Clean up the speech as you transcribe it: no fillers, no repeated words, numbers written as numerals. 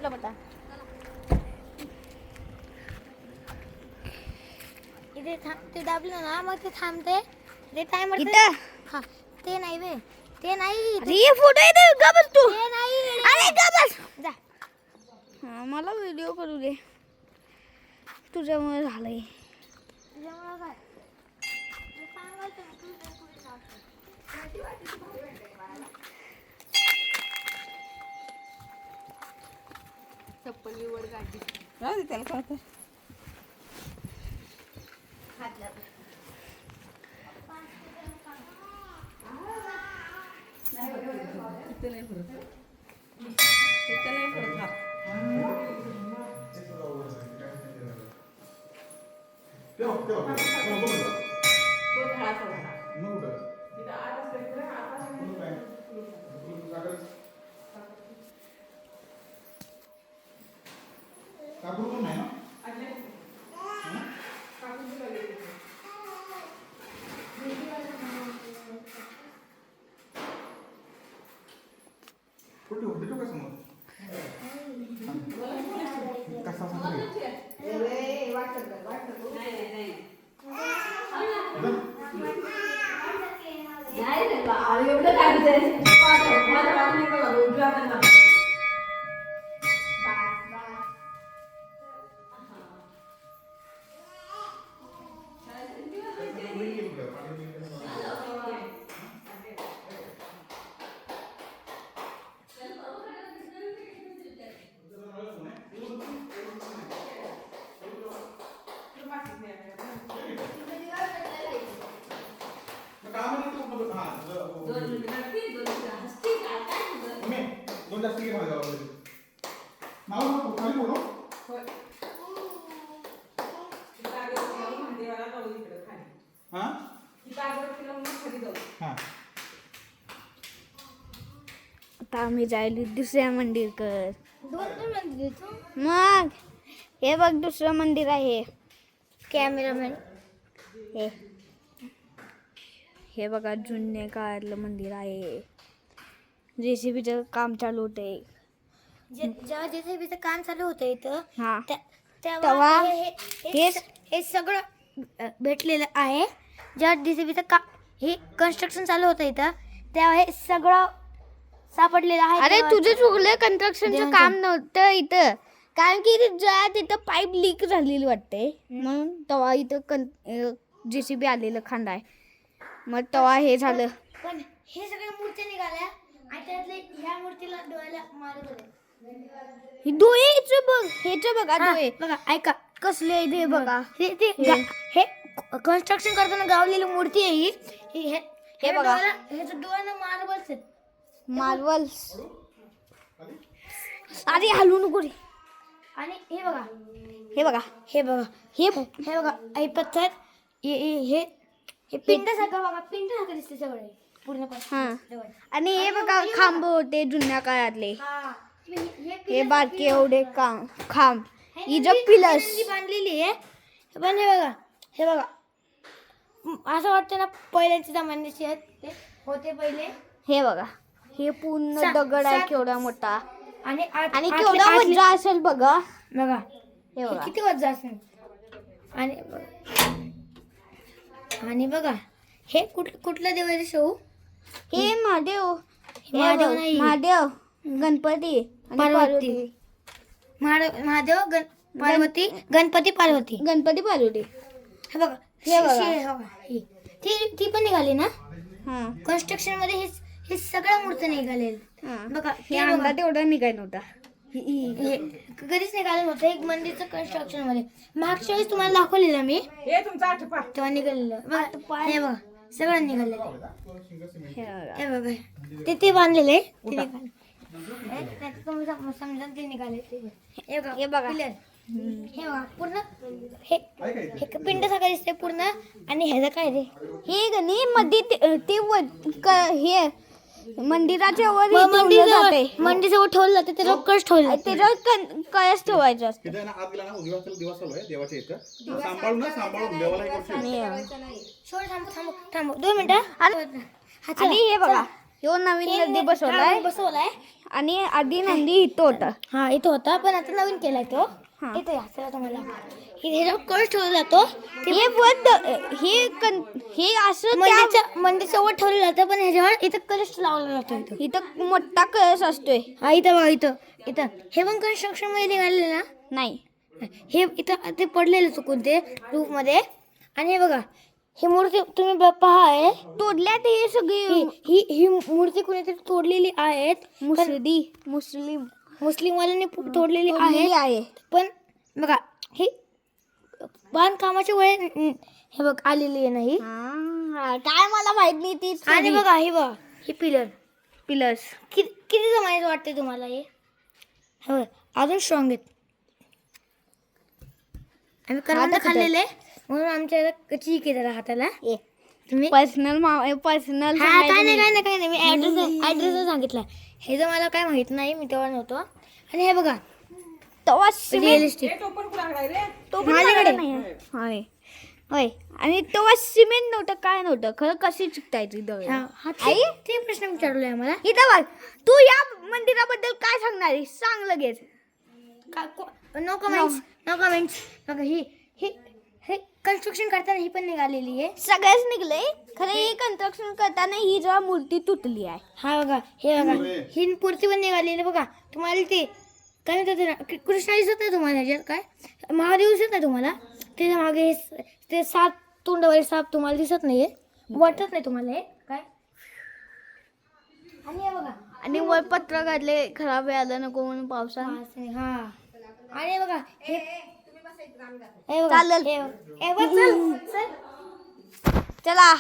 पटापटा. इथे ते दाबलं ना मग ते थांबते. ते टायमर इथं. हा ते नाही बे. ते नाही. अरे फोटो येते का बस तू. ते नाही. अरे का बस. जा. हा मला व्हिडिओ करू दे. तुझ्यामुळे झालंय. तुझ्यामुळे काय? चप्पल निवड काढली. राहू दे त्याला काय होतं. इथं नाही फरक. इथं नाही फरक हा. आता आम्ही जायला दुसऱ्या मंदिरकर. मग हे बघ दुसरं मंदिर आहे. कॅमेरामॅन हे बघा जुन्या काळातलं मंदिर आहे. जेसीबीचं काम चालू होते. जेव्हा जेसीबीचं काम चालू होतं इथं तेव्हा हे सगळं भेटलेलं आहे. जेव्हा जेसीबीचं काम हे कन्स्ट्रक्शन चालू होतं इथं तेव्हा हे सगळं सापडलेलं आहे. अरे तुझं चुकलं. कन्स्ट्रक्शनचं काम नव्हतं इथं. कारण की तिथं पाईप लीक झालेली वाटते म्हणून तेव्हा इथं जेसीबी आलेलं खांदाय. मग तेव्हा हे झालं. पण हे सगळ्या मूर्त्या निघाल्या आणि त्यातले ह्या मूर्तीला डोळ्याला मारत होते. डोळे बघ. हेच बघा डोळे बघा. ऐका कसले ते बघा. हे कन्स्ट्रक्शन करताना गावलेली मूर्ती आहे. हे बघा. ह्याचं डोळ्याला मार्बल्स आहेत. मार्बल्स. अरे हलू नको रे. आणि हे बघा. हे बघा. हे बघा. हे बघा. हे पत्थर हे पिंडासारखं बघा. पिंडासारखं दिसते सगळे पूर्णपणे. आणि हे बघा खांब होते जुन्या काळातले. हे बारके एवढे खांब पिलर्स बांधलेली आहे. पण हे बघा असं वाटतं ना पहिल्याच्या जमान्याचे आहेत होते पहिले. हे बघा हे पूर्ण दगड आहे केवढा मोठा. आणि केवढा वज्जा असेल बघा. हे बघा किती वज्जा असेल. आणि बघा हे कुठलं देव आहे शो. हे महादेव. महादेव गणपती पार्वती. महादेव पार्वती गणपती पार्वती. हे बघा. ती पण निघाली ना. कन्स्ट्रक्शन मध्ये हे सगळ्या मूर्ती निघाले बघा. हे अंगा तेवढा निघाला नव्हता. कधीच निघालं नव्हतं. एक मंदिरचं कन्स्ट्रक्शन मध्ये मागच्या वेळेस तुम्हाला दाखवलेलं मी तेव्हा निघालेलं. हे बघा सगळं निघालेलं. हे बघा ते बांधलेले समजा ते निघाले. हे बघा. हे बघा पूर्ण हे पिंड सगळं दिसतंय पूर्ण. आणि ह्याचं काय रे हे गणी मध्ये ते हे मंदिराच्या वर मंदिराजवळ ठेवलं जाते. त्याच्यावर कळस ठेवलं. त्याच्यावर कळस ठेवायचं असतं. थांबू 2 मिनिटं. आणि हे बघा ह्यो नवीन नंदी बसवलाय आणि आधी नंदी इथं होता. हा इथं होता पण आता नवीन केलाय तो. इथे या तुम्हाला ह्याच्यावर कळस ठेवला जातो. हे असं मंदिरच्या वर ठेवलं जातं पण ह्याच्यावर इथं कलश लावला जातो. इथं मोठा कळस असतोय. हा इथं बघा इथं हे पण कन्स्ट्रक्शन मध्ये निघालेलं ना. नाही हे इथं ते पडलेलं चुकून ते रूफ मध्ये. आणि हे बघा ही मूर्ती तुम्ही पहा आहे तोडल्यात हे सगळी. ही मूर्ती कोणीतरी तोडलेली आहेत. मुस्लिमवाल्यांनी तोडलेली आहे. पण बघा हे बांधकामाच्या वेळे हे बघ आलेली आहे नाही. काय मला माहित नाही ती. आणि बघा हे बघा हे पिलर्स किती जमायचं वाटते तुम्हाला हे. हो अजून स्ट्रॉंग आहेत. आम्ही करवंद खाल्लेले म्हणून आमच्या चीक आहे जरा हाताला. तुम्ही पर्सनल काय नाही मी ऍड्रेस सांगितला. हे जर मला काय माहित नाही मी तेव्हा नव्हतो. आणि हे बघा तवा रिअलिस्टिक माझ्याकडे नाही होय. आणि तेव्हा सिमेंट नव्हतं काय नव्हतं खरं कशी चिकटायची आई ते प्रश्न विचारलोय आम्हाला. इथं बघ तू या मंदिराबद्दल काय सांगणार आहे सांग लगेच. नो कमेंट्स बघा हे कन्स्ट्रक्शन करताना ही पण निघालेली आहे. सगळ्याच निघलंय खरं हे कन्स्ट्रक्शन करताना ही जेव्हा मूर्ती तुटली आहे. हा बघा हे बघा ही मूर्ती पण निघालेली बघा. तुम्हाला ते काय म्हणतात कृष्णा दिसत नाही तुम्हाला ह्याच्यात काय महादेव दिसत नाही तुम्हाला. त्याच्या मागे ते 7 तोंडावाले साप तुम्हाला दिसत नाहीये वाटत नाही तुम्हाला हे काय. आणि हे बघा आणि वर पत्र काढले खराब व्हायला नको म्हणून पावसा. हा आणि बघा हे चालेल चल चला.